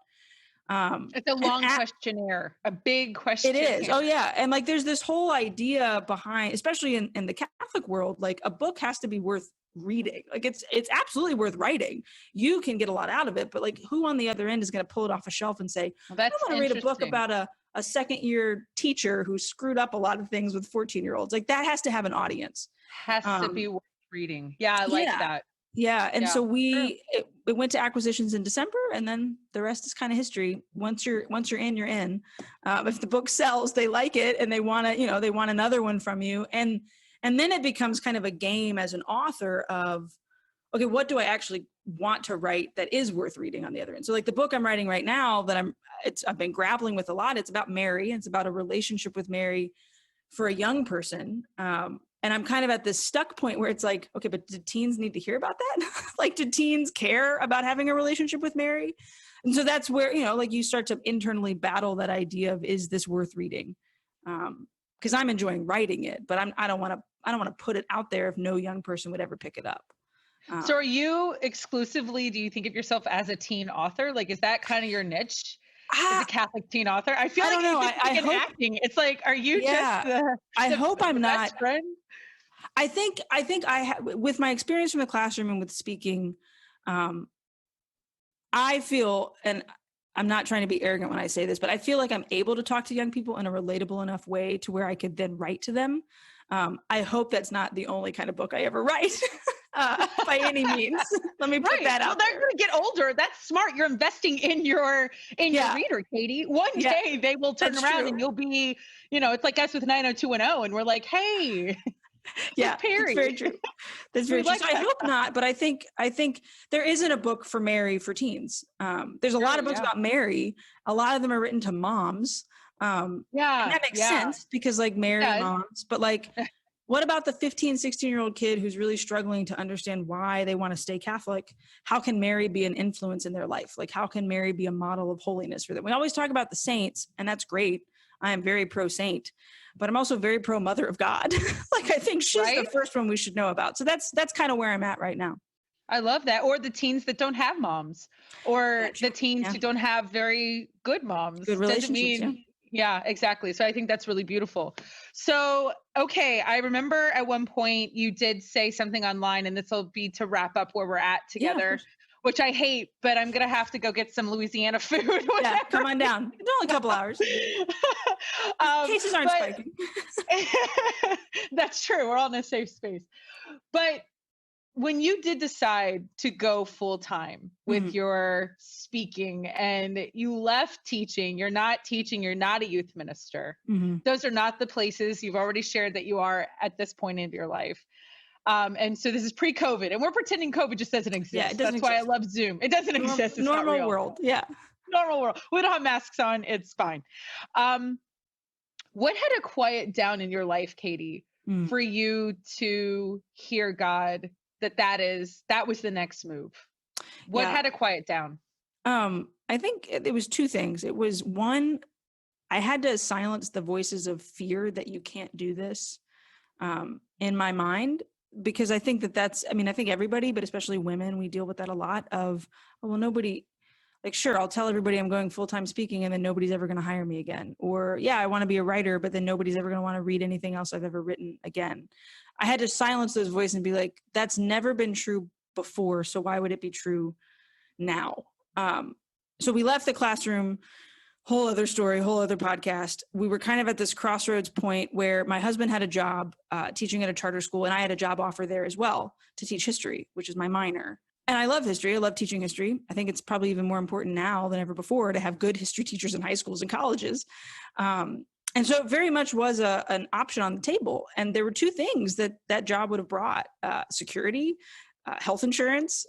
It's a long questionnaire, a big questionnaire. It is. Oh yeah. And like, there's this whole idea behind, especially in the Catholic world, like a book has to be worth reading. Like it's absolutely worth writing. You can get a lot out of it, but like who on the other end is going to pull it off a shelf and say, I want to read a book about a second year teacher who screwed up a lot of things with 14-year-olds. Like that has to have an audience. Has to be worth reading. Yeah. I like that. Yeah. And so it went to acquisitions in December and then the rest is kind of history. Once you're in, you're in. If the book sells, they like it and they want to, they want another one from you. And then it becomes kind of a game as an author of, okay, what do I actually want to write that is worth reading on the other end? So like the book I'm writing right now that I've been grappling with a lot. It's about Mary. It's about a relationship with Mary for a young person. And I'm kind of at this stuck point where it's like, okay, but do teens need to hear about that? Like, do teens care about having a relationship with Mary? And so that's where, you know, like you start to internally battle that idea of, is this worth reading? Because I'm enjoying writing it, but I don't want to put it out there if no young person would ever pick it up. So are you exclusively, do you think of yourself as a teen author? Like, is that kind of your niche? As a Catholic teen author? I feel I like don't know. it's just like in acting. It's like, are you just I hope I'm not. best friend? I think with my experience from the classroom and with speaking, I feel, and I'm not trying to be arrogant when I say this, but I feel like I'm able to talk to young people in a relatable enough way to where I could then write to them. I hope that's not the only kind of book I ever write by any means. Let me put that out. Well, they're going to get older. That's smart. You're investing in your reader, Katie. One day they will turn around and you'll be, you know, it's like us with 90210 and we're like, hey. Yeah, Perry. that's very true. That's very true. So I hope not, but I think there isn't a book for Mary for teens. There's a lot of books about Mary. A lot of them are written to moms. And that makes sense because like Mary moms, but like, what about the 15, 16-year-old kid who's really struggling to understand why they want to stay Catholic? How can Mary be an influence in their life? Like, how can Mary be a model of holiness for them? We always talk about the saints, and that's great. I am very pro saint, but I'm also very pro mother of God. Like, I think she's the first one we should know about. So that's kind of where I'm at right now. I love that. Or the teens that don't have moms, or the teens who don't have very good moms. Good relationships. Yeah, exactly. So I think that's really beautiful. So, okay. I remember at one point you did say something online, and this will be to wrap up where we're at together, which I hate, but I'm going to have to go get some Louisiana food. Yeah, come on down. It's only a couple hours. Cases aren't spiking. That's true. We're all in a safe space. But when you did decide to go full time with your speaking and you left teaching, you're not teaching, you're not a youth minister. Those are not the places you've already shared that you are at this point in your life. And so this is pre-COVID, and we're pretending COVID just doesn't exist. Yeah, it doesn't That's why I love Zoom. It doesn't exist. It's normal not real. world. Yeah. Normal world. We don't have masks on. It's fine. What had to quiet down in your life, Katie, for you to hear God that was the next move? What had to quiet down? I think it was two things. It was one, I had to silence the voices of fear that you can't do this in my mind, because I think I think everybody, but especially women, we deal with that a lot of, well, nobody, like, sure, I'll tell everybody I'm going full-time speaking and then nobody's ever going to hire me again. Or I want to be a writer, but then nobody's ever going to want to read anything else I've ever written again. I had to silence those voices and be like, that's never been true before. So why would it be true now? So we left the classroom, whole other story, whole other podcast. We were kind of at this crossroads point where my husband had a job teaching at a charter school, and I had a job offer there as well to teach history, which is my minor. And I love history. I love teaching history. I think it's probably even more important now than ever before to have good history teachers in high schools and colleges. And so it very much was an option on the table. And there were two things that job would have brought: security, health insurance,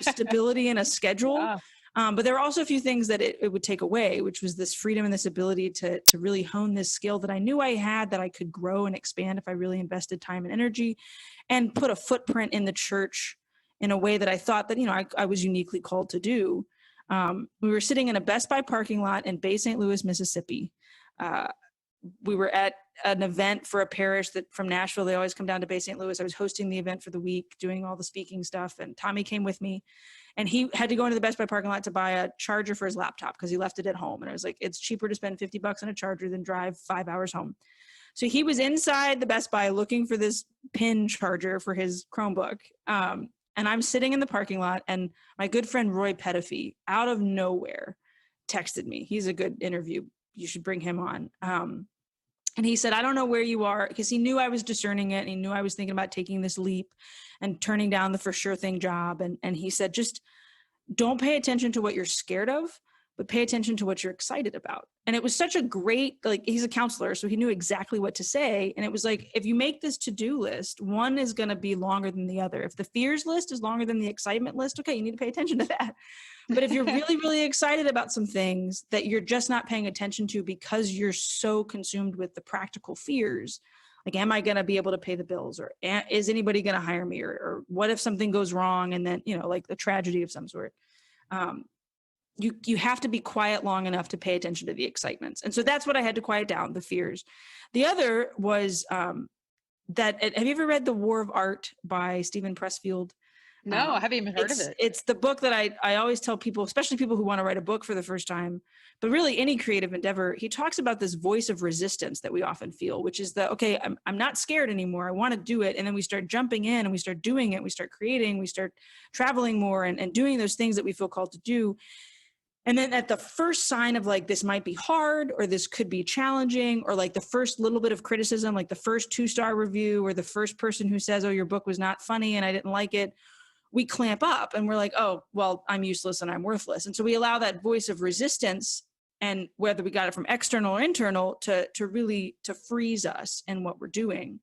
stability in a schedule. Yeah. But there were also a few things that it would take away, which was this freedom and this ability to really hone this skill that I knew I had, that I could grow and expand if I really invested time and energy, and put a footprint in the church in a way that I thought that, I was uniquely called to do. We were sitting in a Best Buy parking lot in Bay St. Louis, Mississippi. We were at an event for a parish that from Nashville, they always come down to Bay St. Louis. I was hosting the event for the week, doing all the speaking stuff, and Tommy came with me, and he had to go into the Best Buy parking lot to buy a charger for his laptop because he left it at home. And I was like, it's cheaper to spend $50 on a charger than drive 5 hours home. So he was inside the Best Buy looking for this pin charger for his Chromebook. And I'm sitting in the parking lot, and my good friend Roy Pettifee, out of nowhere, texted me. He's a good interview. You should bring him on. And he said, I don't know where you are, because he knew I was discerning it. And he knew I was thinking about taking this leap and turning down the for sure thing job. And he said, just don't pay attention to what you're scared of, but pay attention to what you're excited about. And it was such a great, he's a counselor, so he knew exactly what to say. And it was like, if you make this to-do list, one is going to be longer than the other. If the fears list is longer than the excitement list, okay, you need to pay attention to that. But if you're really, really excited about some things that you're just not paying attention to because you're so consumed with the practical fears, Like, am I going to be able to pay the bills, or is anybody going to hire me, or what if something goes wrong and then, like the tragedy of some sort. You have to be quiet long enough to pay attention to the excitements. And so that's what I had to quiet down, the fears. The other was have you ever read The War of Art by Stephen Pressfield? No, I haven't even heard of it. It's the book that I always tell people, especially people who want to write a book for the first time, but really any creative endeavor. He talks about this voice of resistance that we often feel, which is okay, I'm not scared anymore. I want to do it. And then we start jumping in and we start doing it. We start creating, we start traveling more and doing those things that we feel called to do. And then at the first sign of like, this might be hard, or this could be challenging, or like the first little bit of criticism, like the first 2-star review, or the first person who says, oh, your book was not funny and I didn't like it, we clamp up and we're like, oh, well, I'm useless and I'm worthless. And so we allow that voice of resistance, and whether we got it from external or internal, to really freeze us in what we're doing.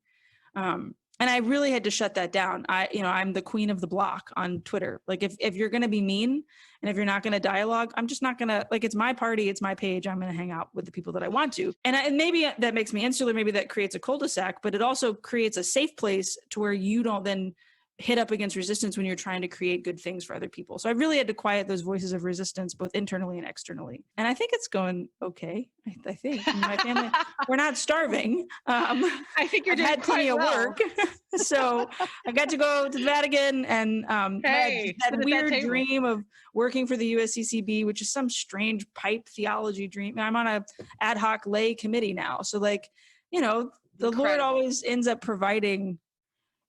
And I really had to shut that down. I'm the queen of the block on Twitter. Like if you're going to be mean and if you're not going to dialogue, I'm just not going to, like, it's my party, it's my page. I'm going to hang out with the people that I want to. And maybe that makes me insular. Maybe that creates a cul-de-sac, but it also creates a safe place to where you don't then hit up against resistance when you're trying to create good things for other people. So I really had to quiet those voices of resistance, both internally and externally. And I think it's going okay. I think in my family, we're not starving. I think you're doing had plenty quite of well. work. So I got to go to the Vatican and that weird dream of working for the USCCB, which is some strange pipe theology dream. And I'm on a ad hoc lay committee now. So the Incredible. Lord always ends up providing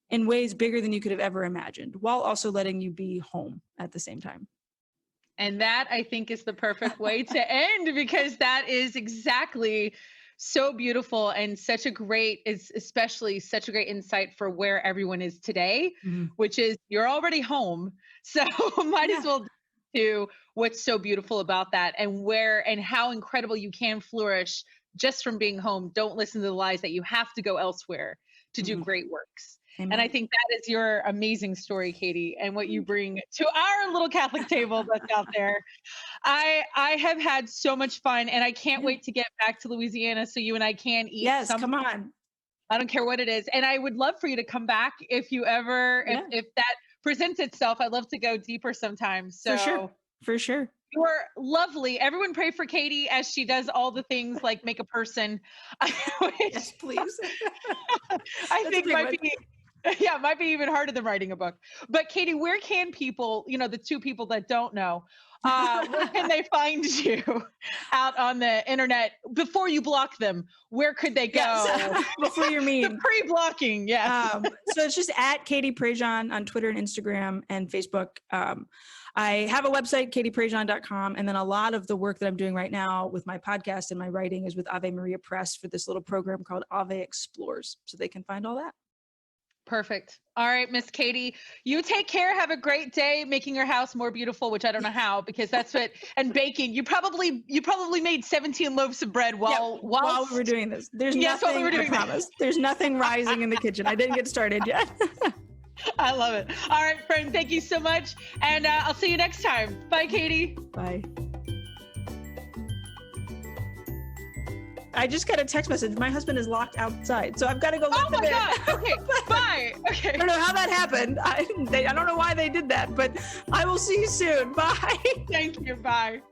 in ways bigger than you could have ever imagined, while also letting you be home at the same time. And that, I think, is the perfect way to end, because that is exactly so beautiful and especially such a great insight for where everyone is today, which is you're already home. So might as well do what's so beautiful about that, and how incredible you can flourish just from being home. Don't listen to the lies that you have to go elsewhere to do great works. Amen. And I think that is your amazing story, Katie, and what you bring to our little Catholic table that's out there. I have had so much fun, and I can't wait to get back to Louisiana so you and I can eat. Yes, come on. I don't care what it is. And I would love for you to come back if you ever, if that presents itself. I'd love to go deeper sometime. So For sure. You're lovely. Everyone pray for Katie as she does all the things like make a person. Yes, please. I think might be even harder than writing a book. But Katie, where can people, the two people that don't know, where can they find you out on the internet before you block them? Where could they go? Yes. Before you're mean. The pre-blocking, yes. So it's just at Katie Prejean on Twitter and Instagram and Facebook. I have a website, katieprejean.com, and then a lot of the work that I'm doing right now with my podcast and my writing is with Ave Maria Press for this little program called Ave Explores, so they can find all that. Perfect. All right, Miss Katie, you take care. Have a great day making your house more beautiful, which I don't know how, because that's what, and baking. You probably made 17 loaves of bread while we were doing this. There's nothing, I promise. There's nothing rising in the kitchen. I didn't get started yet. I love it. All right, friend, thank you so much. And I'll see you next time. Bye, Katie. Bye. I just got a text message. My husband is locked outside, so I've got to go let them in. Oh my God. Okay, bye. Okay. I don't know how that happened. I don't know why they did that, but I will see you soon. Bye. Thank you. Bye.